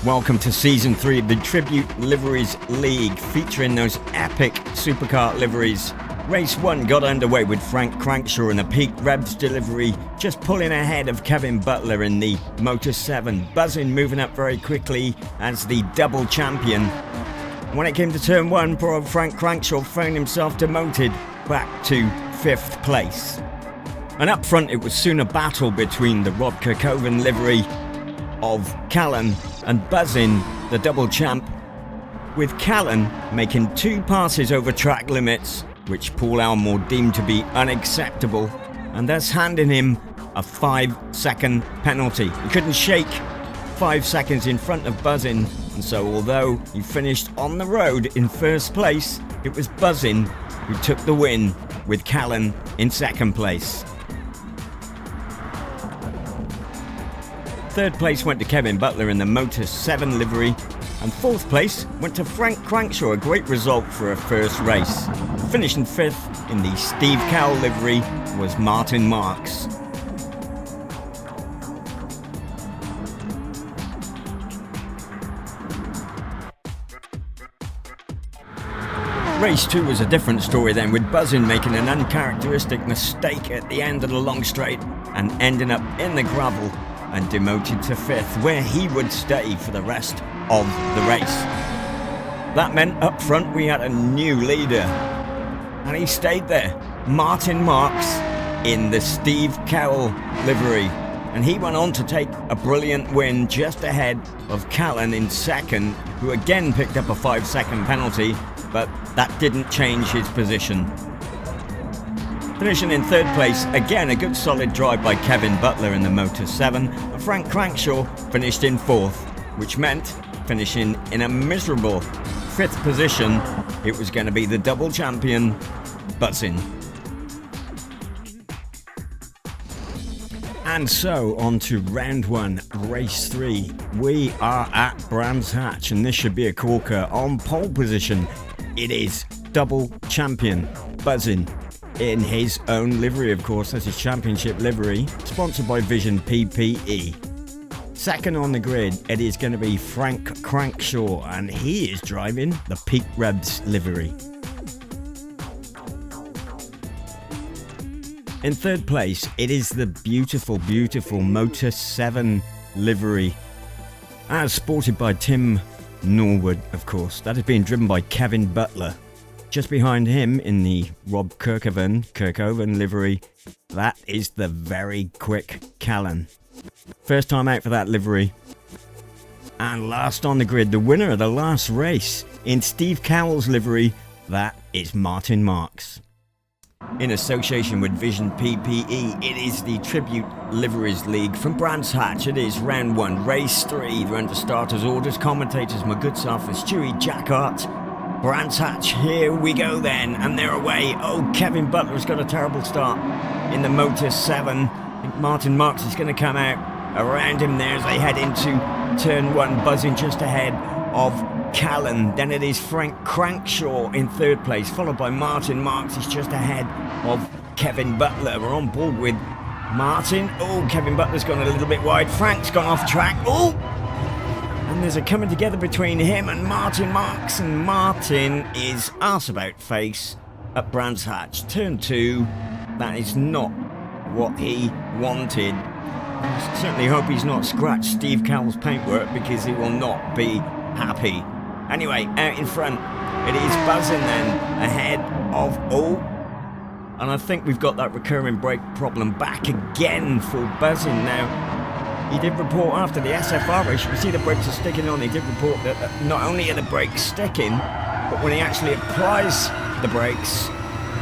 Welcome to Season 3 of the Tribute Liveries League, featuring those epic supercar liveries. Race 1 got underway with Frank Crankshaw in the Peak Rebs delivery, just pulling ahead of Kevin Butler in the Motor 7. Buzzin moving up very quickly as the double champion. When it came to turn 1, poor old Frank Crankshaw found himself demoted back to 5th place. And up front it was soon a battle between the Rob Kirkhoven livery of Callan and Buzzin, the double champ, with Callan making 2 passes over track limits, which Paul Elmore deemed to be unacceptable, and thus handing him a 5-second penalty. He couldn't shake 5 seconds in front of Buzzin, and so although he finished on the road in first place, it was Buzzin who took the win, with Callan in second place. Third place went to Kevin Butler in the Motor 7 livery, and fourth place went to Frank Crankshaw, a great result for a first race. Finishing 5th in the Steve Cowell livery was Martin Marks. Race 2 was a different story then, with Buzzin making an uncharacteristic mistake at the end of the long straight and ending up in the gravel and demoted to 5th, where he would stay for the rest of the race. That meant up front we had a new leader, and he stayed there, Martin Marks in the Steve Cowell livery, and he went on to take a brilliant win just ahead of Callan in second, who again picked up a 5-second penalty, but that didn't change his position. Finishing in third place, again a good solid drive by Kevin Butler in the Motor 7, and Frank Crankshaw finished in 4th, which meant finishing in a miserable 5th position, it was going to be the double champion, Buzzin. And so on to round 1, race 3. We are at Brands Hatch, and this should be a corker. On pole position, it is double champion, Buzzin, in his own livery, of course. That's his championship livery, sponsored by Vision PPE. Second on the grid, it is going to be Frank Crankshaw, and he is driving the Peak Rebs livery. In third place, it is the beautiful, beautiful Motor 7 livery, as sported by Tim Norwood, of course. That is being driven by Kevin Butler. Just behind him in the Rob Kirkhoven livery, that is the very quick Callan. First time out for that livery. And last on the grid, the winner of the last race in Steve Cowell's livery, that is Martin Marks. In association with Vision PPE, it is the Tribute Liveries League from Brands Hatch. It is round 1, race 3. They're under starters' orders. Commentators, my good self, and Stewie Jackhart. Brands Hatch, here we go then, and they're away. Oh, Kevin Butler's got a terrible start in the Motor 7. I think Martin Marks is going to come out around him there as they head into turn 1, Buzzing just ahead of Callan. Then it is Frank Crankshaw in third place, followed by Martin Marks. He's just ahead of Kevin Butler. We're on board with Martin. Oh, Kevin Butler's gone a little bit wide. Frank's gone off track. Oh! And there's a coming together between him and Martin Marks, and Martin is arse about face at Brands Hatch. Turn 2, that is not what he wanted. I certainly hope he's not scratched Steve Cowell's paintwork, because he will not be happy. Anyway, out in front, it is Buzzin then, ahead of, and I think we've got that recurring brake problem back again for Buzzin now. He did report after the SFR race, you can see the brakes are sticking on. He did report that not only are the brakes sticking, but when he actually applies the brakes,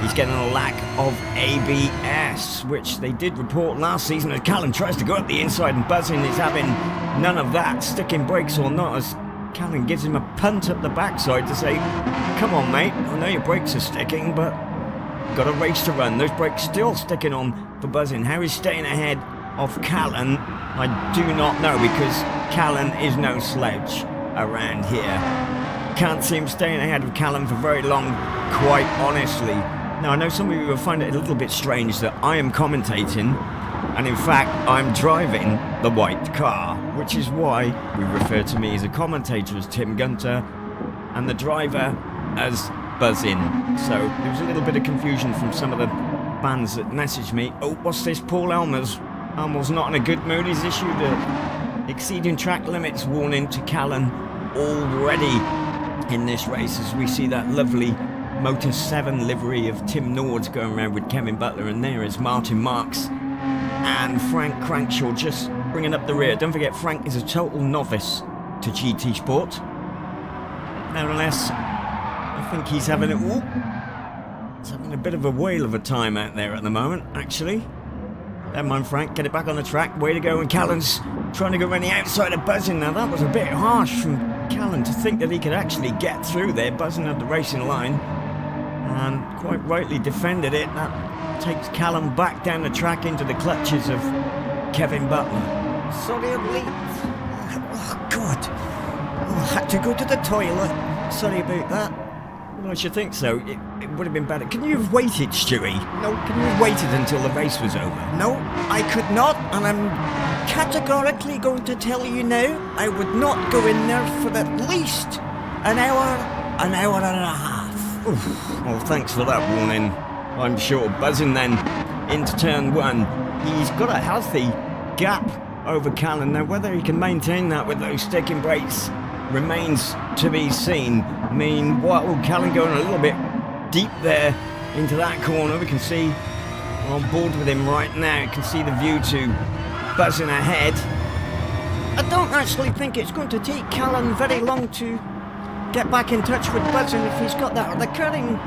he's getting a lack of ABS, which they did report last season as Callan tries to go up the inside, and Buzzin is having none of that, sticking brakes or not, as Callan gives him a punt up the backside to say, come on mate, I know your brakes are sticking, but got a race to run. Those brakes still sticking on for Buzzin. How he's staying ahead of Callan, I do not know, because Callan is no slouch around here. Can't see him staying ahead of Callan for very long, quite honestly. Now, I know some of you will find it a little bit strange that I am commentating, and in fact, I'm driving the white car. which is why we refer to me as a commentator as Tim Gunter and the driver as Buzz-in. So there was a little bit of confusion from some of the fans that messaged me. Oh, what's this? Paul Elmer's not in a good mood. He's issued a exceeding track limits warning to Callan already in this race, as we see that lovely Motor 7 livery of Tim Norwood going around with Kevin Butler, and there is Martin Marks and Frank Crankshaw just bringing up the rear. Don't forget, Frank is a total novice to GT Sport. Nevertheless, I think he's having he's having a bit of a whale of a time out there at the moment, actually. Never mind, Frank, get it back on the track. Way to go. And Callan's trying to go around the outside of Buzzin. Now, that was a bit harsh from Callan to think that he could actually get through there. Buzzin had the racing line and quite rightly defended it. That takes Callan back down the track into the clutches of Kevin Butler. Sorry, I'm late. Oh, God. Oh, I had to go to the toilet. Sorry about that. Well, I should think so. It would have been better. Can you have waited, Stewie? No, can you have waited until the race was over? No, I could not, and I'm categorically going to tell you now, I would not go in there for at least an hour and a half. Oof. Well, thanks for that warning. I'm sure. Buzzing then into turn one. He's got a healthy gap over Callan. Now, whether he can maintain that with those sticking brakes remains to be seen. I mean, while Callan going a little bit deep there into that corner, we can see we're on board with him right now. You can see the view to Buzzing ahead. I don't actually think it's going to take Callan very long to get back in touch with Buzzing if he's got that recurring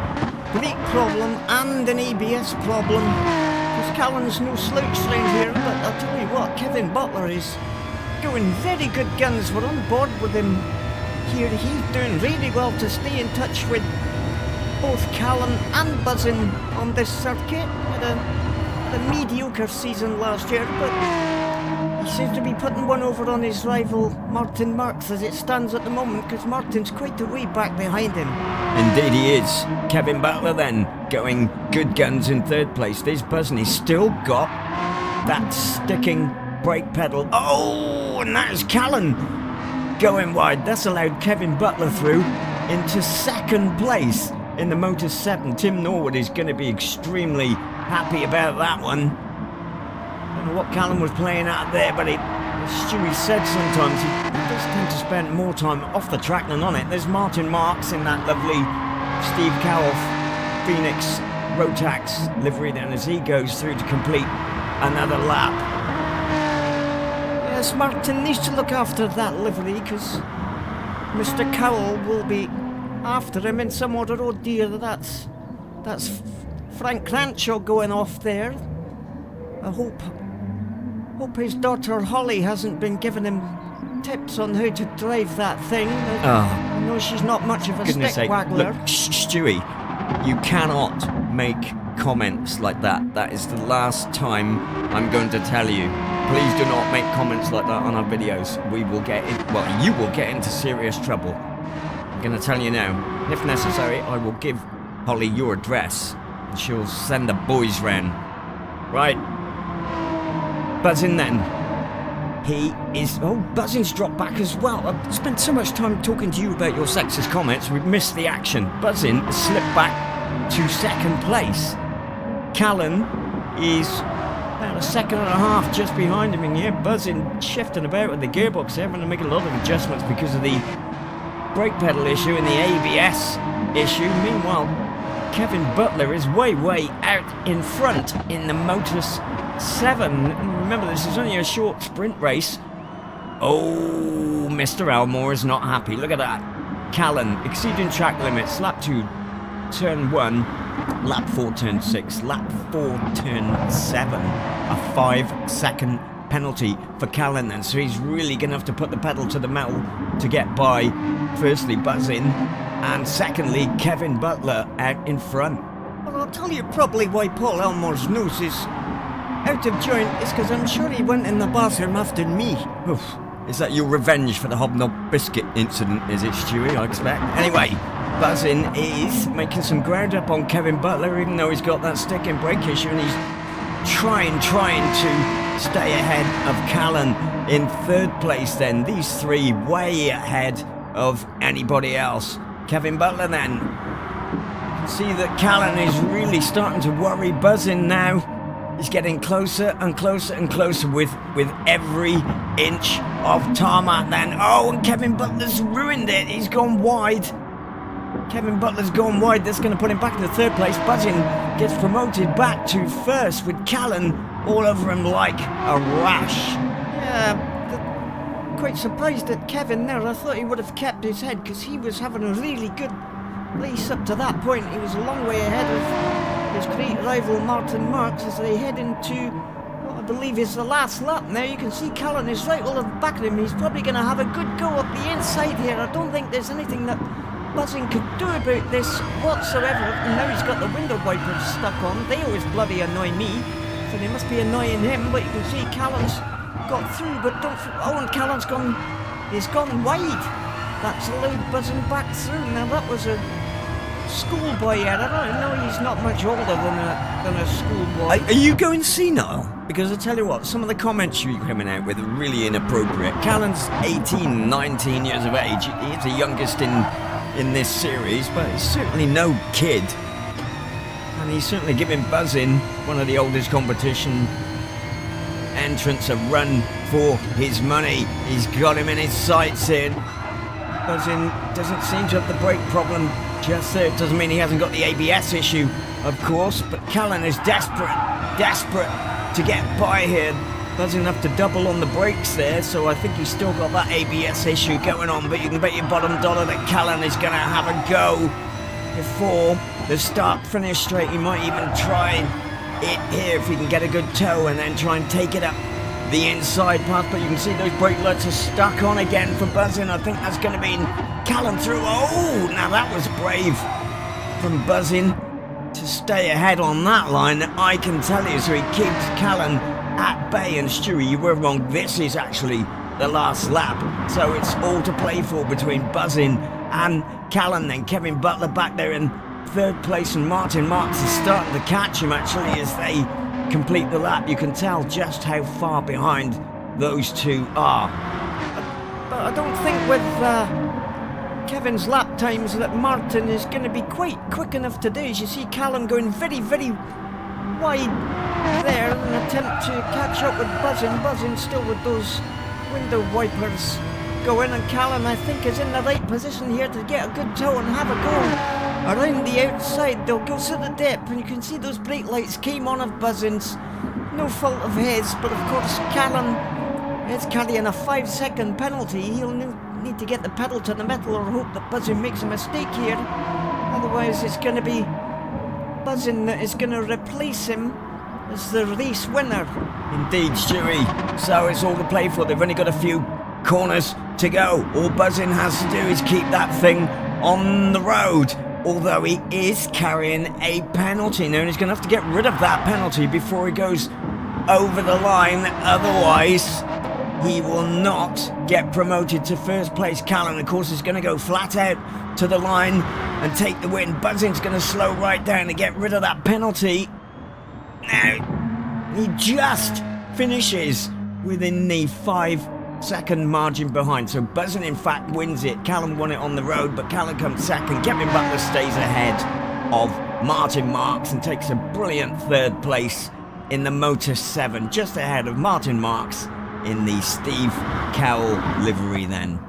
brake problem and an ABS problem. Because Callan's no slouch around here, but I'll tell you what, Kevin Butler is going very good guns. We're on board with him here. He's doing really well to stay in touch with both Callan and Buzzin on this circuit. Had a mediocre season last year, but he seems to be putting one over on his rival Martin Marks as it stands at the moment, because Martin's quite a way back behind him. Indeed he is. Kevin Butler then going good guns in third place. There's Buzzin. He's still got that sticking brake pedal. Oh, and that is Callan going wide. That's allowed Kevin Butler through into second place in the Motor 7. Tim Norwood is going to be extremely happy about that one. I don't know what Callan was playing at there, but as Stewie said, sometimes he does tend to spend more time off the track than on it. There's Martin Marks in that lovely Steve Cowell Phoenix Rotax livery then, as he goes through to complete another lap. Yes, Martin needs to look after that livery, because Mr. Cowell will be after him in some order. Oh dear, that's Frank Crankshaw going off there. I hope his daughter Holly hasn't been giving him tips on how to drive that thing. I know she's not much of a stick waggler. Look, Stewie, you cannot make comments like that. That is the last time I'm going to tell you. Please do not make comments like that on our videos. We will get in, well, you will get into serious trouble. I'm going to tell you now. If necessary, I will give Holly your address and she'll send the boys round. Right. Buzzin then. He is... Oh, Buzzin's dropped back as well. I've spent so much time talking to you about your sexist comments, we've missed the action. Buzzin has slipped back to second place. Callan is about a second and a half just behind him in here. Buzzin shifting about with the gearbox there, having to make a lot of adjustments because of the brake pedal issue and the ABS issue. Meanwhile, Kevin Butler is way out in front in the Motor 7. And remember, this is only a short sprint race. Oh, Mr. Elmore is not happy. Look at that. Callan exceeding track limits. Lap 2, turn 1. Lap 4, turn 6. Lap 4, turn 7. A 5-second penalty for Callan then. So he's really going to have to put the pedal to the metal to get by, firstly, Buzzin, and secondly, Kevin Butler out in front. Well, I'll tell you probably why Paul Elmore's nose is out of joint. It's because I'm sure he went in the bathroom after me. Oof. Is that your revenge for the Hobnob Biscuit incident, is it, Stewie, I expect? Anyway, Buzzin is making some ground up on Kevin Butler, even though he's got that sticking brake issue, and he's trying to stay ahead of Callan in third place then. These three way ahead of anybody else. Kevin Butler then. You can see that Callan is really starting to worry Buzzin now. He's getting closer and closer and closer with every inch of tarmac then. Oh, and Kevin Butler's ruined it. He's gone wide. Kevin Butler's gone wide. That's going to put him back in the third place. Buzzin gets promoted back to first with Callan all over him like a rash. Yeah, quite surprised at Kevin there. I thought he would have kept his head because he was having a really good race up to that point. He was a long way ahead of his great rival Martin Marks as they head into what I believe is the last lap. Now you can see Callan is right all at the back of him. He's probably going to have a good go up the inside here. I don't think there's anything that Buzzin could do about this whatsoever. And now he's got the window wipers stuck on. They always bloody annoy me, so they must be annoying him. But you can see Callan's got through, but don't. Oh, and Callan's gone. He's gone wide. That's allowed Buzzin back through. Now that was a schoolboy error. I know he's not much older than a schoolboy. Are you going senile? Because I tell you what, some of the comments you're coming out with are really inappropriate. Callan's 18, 19 years of age. He's the youngest in this series, but he's certainly no kid. And he's certainly giving Buzzin, one of the oldest competition entrants, a run for his money. He's got him in his sights here. Buzzin doesn't seem to have the brake problem just there. It doesn't mean he hasn't got the ABS issue, of course, but Callan is desperate to get by here. Buzzin have to double on the brakes there, so I think he's still got that ABS issue going on, but you can bet your bottom dollar that Callan is going to have a go before the start-finish straight. He might even try it here if he can get a good toe and then try and take it up the inside path, but you can see those brake lights are stuck on again for Buzzin. I think that's going to mean Callan through. Oh, now that was brave from Buzzin to stay ahead on that line, I can tell you. So he keeps Callan at bay. And Stewie, you were wrong. This is actually the last lap, so it's all to play for between Buzzin and Callan. Then Kevin Butler back there in third place, and Martin Marks is starting to catch him actually as they complete the lap. You can tell just how far behind those two are. But I don't think with Kevin's lap times that Martin is going to be quite quick enough to do. As you see Callan going very, very wide there in an attempt to catch up with Buzzin. Buzzin still with those window wipers going, and Callan I think is in the right position here to get a good toe and have a go around the outside. They'll go to the dip, and you can see those brake lights came on of Buzzin's. No fault of his, but of course Callan is carrying a 5-second penalty. He'll need to get the pedal to the metal or hope that Buzzin makes a mistake here. Otherwise it's going to be Buzzin that is going to replace him as the race winner. Indeed, Stewie. So it's all to play for. They've only got a few corners to go. All Buzzin has to do is keep that thing on the road. Although he is carrying a penalty now, and he's going to have to get rid of that penalty before he goes over the line. Otherwise, he will not get promoted to first place. Callan, of course, is going to go flat out to the line and take the win. Buzzin's going to slow right down to get rid of that penalty. Now, he just finishes within the 5-second margin behind. So Buzzin, in fact, wins it. Callan won it on the road, but Callan comes second. Kevin Butler stays ahead of Martin Marks and takes a brilliant third place in the Motor 7, just ahead of Martin Marks in the Steve Cowell livery then.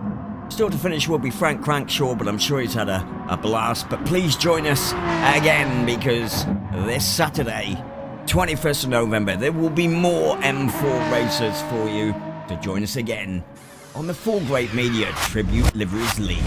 Still to finish will be Frank Crankshaw, but I'm sure he's had a blast. But please join us again, because this Saturday, 21st of November, there will be more M4 racers for you to join us again on the Full Great Media Tribute Liveries League.